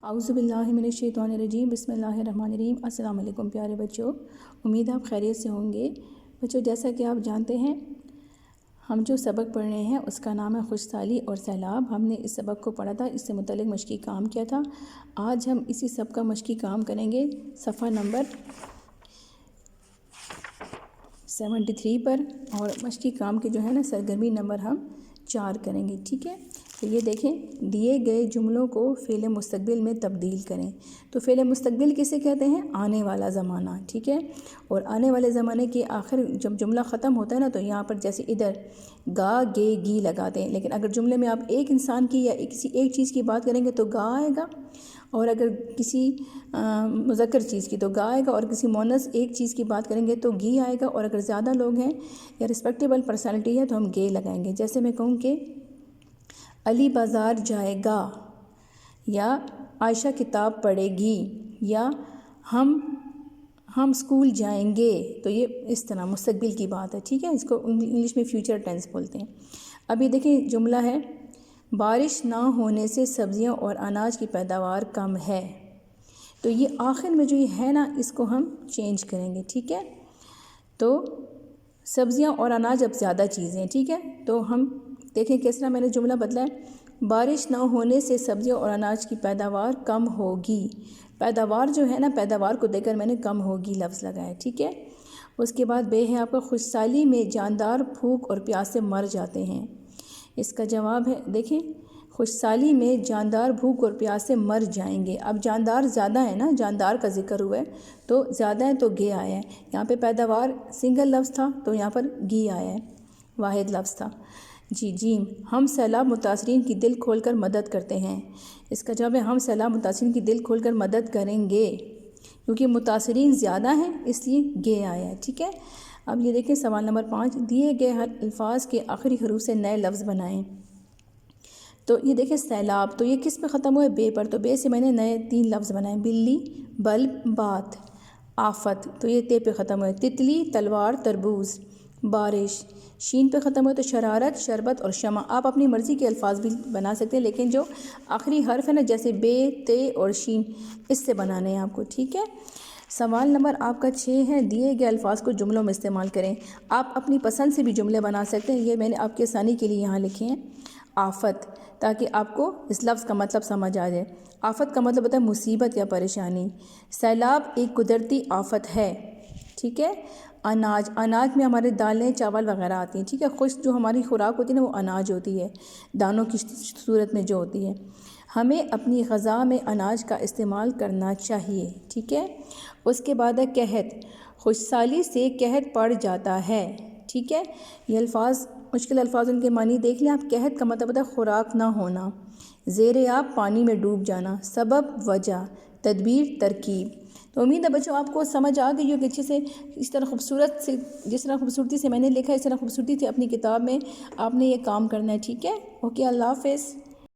اعوذ باللہ من الشیطان الرجیم بسم اللہ الرحمن الرحیم۔ السلام علیکم پیارے بچوں، امید آپ خیریت سے ہوں گے۔ بچوں جیسا کہ آپ جانتے ہیں ہم جو سبق پڑھ رہے ہیں اس کا نام ہے خوش سالی اور سیلاب۔ ہم نے اس سبق کو پڑھا تھا، اس سے متعلق مشقی کام کیا تھا۔ آج ہم اسی سبق کا مشقی کام کریں گے صفحہ نمبر 73 پر، اور مشقی کام کے جو ہے نا سرگرمی نمبر ہم 4 کریں گے، ٹھیک ہے۔ تو یہ دیکھیں، دیے گئے جملوں کو فعل مستقبل میں تبدیل کریں۔ تو فعل مستقبل کسے کہتے ہیں؟ آنے والا زمانہ، ٹھیک ہے۔ اور آنے والے زمانے کے آخر جب جملہ ختم ہوتا ہے نا تو یہاں پر جیسے ادھر گا گے گی لگاتے ہیں، لیکن اگر جملے میں آپ ایک انسان کی یا کسی ایک چیز کی بات کریں گے تو گا آئے گا، اور اگر کسی مذکر چیز کی تو گا آئے گا، اور کسی مؤنث ایک چیز کی بات کریں گے تو گی آئے گا، اور اگر زیادہ لوگ ہیں یا رسپیکٹیبل پرسنالٹی ہے تو ہم گے لگائیں گے۔ جیسے میں کہوں کہ علی بازار جائے گا، یا عائشہ کتاب پڑھے گی، یا ہم اسکول جائیں گے، تو یہ اس طرح مستقبل کی بات ہے، ٹھیک ہے۔ اس کو انگلش میں فیوچر ٹینس بولتے ہیں۔ اب یہ دیکھیں جملہ ہے، بارش نہ ہونے سے سبزیاں اور اناج کی پیداوار کم ہے۔ تو یہ آخر میں جو یہ ہے نا اس کو ہم چینج کریں گے، ٹھیک ہے۔ تو سبزیاں اور اناج اب زیادہ چیزیں ہیں، ٹھیک ہے۔ تو ہم دیکھیں کس طرح میں نے جملہ بدلا ہے، بارش نہ ہونے سے سبزیوں اور اناج کی پیداوار کم ہوگی۔ پیداوار جو ہے نا، پیداوار کو دے کر میں نے کم ہوگی لفظ لگایا، ٹھیک ہے۔ اس کے بعد بے ہے آپ کا، خوش سالی میں جاندار بھوک اور پیاس سے مر جاتے ہیں۔ اس کا جواب ہے، دیکھیں خوش سالی میں جاندار بھوک اور پیاس سے مر جائیں گے۔ اب جاندار زیادہ ہے نا، جاندار کا ذکر ہوا ہے تو زیادہ ہے تو گے آیا ہے۔ یہاں پہ پیداوار سنگل لفظ تھا تو یہاں پر گی آیا ہے، واحد لفظ تھا۔ جی جیم، ہم سیلاب متاثرین کی دل کھول کر مدد کرتے ہیں۔ اس کا جواب ہے، ہم سیلاب متاثرین کی دل کھول کر مدد کریں گے، کیونکہ متاثرین زیادہ ہیں اس لیے گے آیا ہے، ٹھیک ہے۔ اب یہ دیکھیں سوال نمبر 5، دیے گئے الفاظ کے آخری حروف سے نئے لفظ بنائیں۔ تو یہ دیکھیں سیلاب، تو یہ کس پہ ختم ہوا ہے؟ بے پر، تو بے سے میں نے نئے 3 لفظ بنائے، بلی، بلب، بات۔ آفت، تو یہ تے پہ ختم ہوا ہے، تتلی، تلوار، تربوز۔ بارش، شین پہ ختم ہوئے تو شرارت، شربت اور شمع۔ آپ اپنی مرضی کے الفاظ بھی بنا سکتے ہیں، لیکن جو آخری حرف ہے نا جیسے بے، تے اور شین، اس سے بنانے ہیں آپ کو، ٹھیک ہے۔ سوال نمبر آپ کا 6 ہے، دیے گئے الفاظ کو جملوں میں استعمال کریں۔ آپ اپنی پسند سے بھی جملے بنا سکتے ہیں، یہ میں نے آپ کے آسانی کے لیے یہاں لکھے ہیں۔ آفت، تاکہ آپ کو اس لفظ کا مطلب سمجھ آ جائے۔ آفت کا مطلب ہوتا ہے مصیبت یا پریشانی۔ سیلاب ایک قدرتی آفت ہے، ٹھیک ہے۔ اناج، اناج میں ہمارے دالیں، چاول وغیرہ آتی ہیں، ٹھیک ہے۔ خشک جو ہماری خوراک ہوتی ہے نا وہ اناج ہوتی ہے، دانوں کی صورت میں جو ہوتی ہے۔ ہمیں اپنی غذا میں اناج کا استعمال کرنا چاہیے، ٹھیک ہے۔ اس کے بعد ہے قحط، خوش سالی سے قحط پڑ جاتا ہے، ٹھیک ہے۔ یہ الفاظ مشکل الفاظ، ان کے معنی دیکھ لیں آپ۔ قحط کا مطلب ہوتا ہے خوراک نہ ہونا، زیر آب پانی میں ڈوب جانا، سبب وجہ، تدبیر ترکیب۔ تو امید ہے بچوں آپ کو سمجھ آ گئی ہو کہ اچھے سے اس طرح خوبصورت سے، جس طرح خوبصورتی سے میں نے لکھا ہے اس طرح خوبصورتی سے اپنی کتاب میں آپ نے یہ کام کرنا ہے، ٹھیک ہے۔ اوکے، اللہ حافظ۔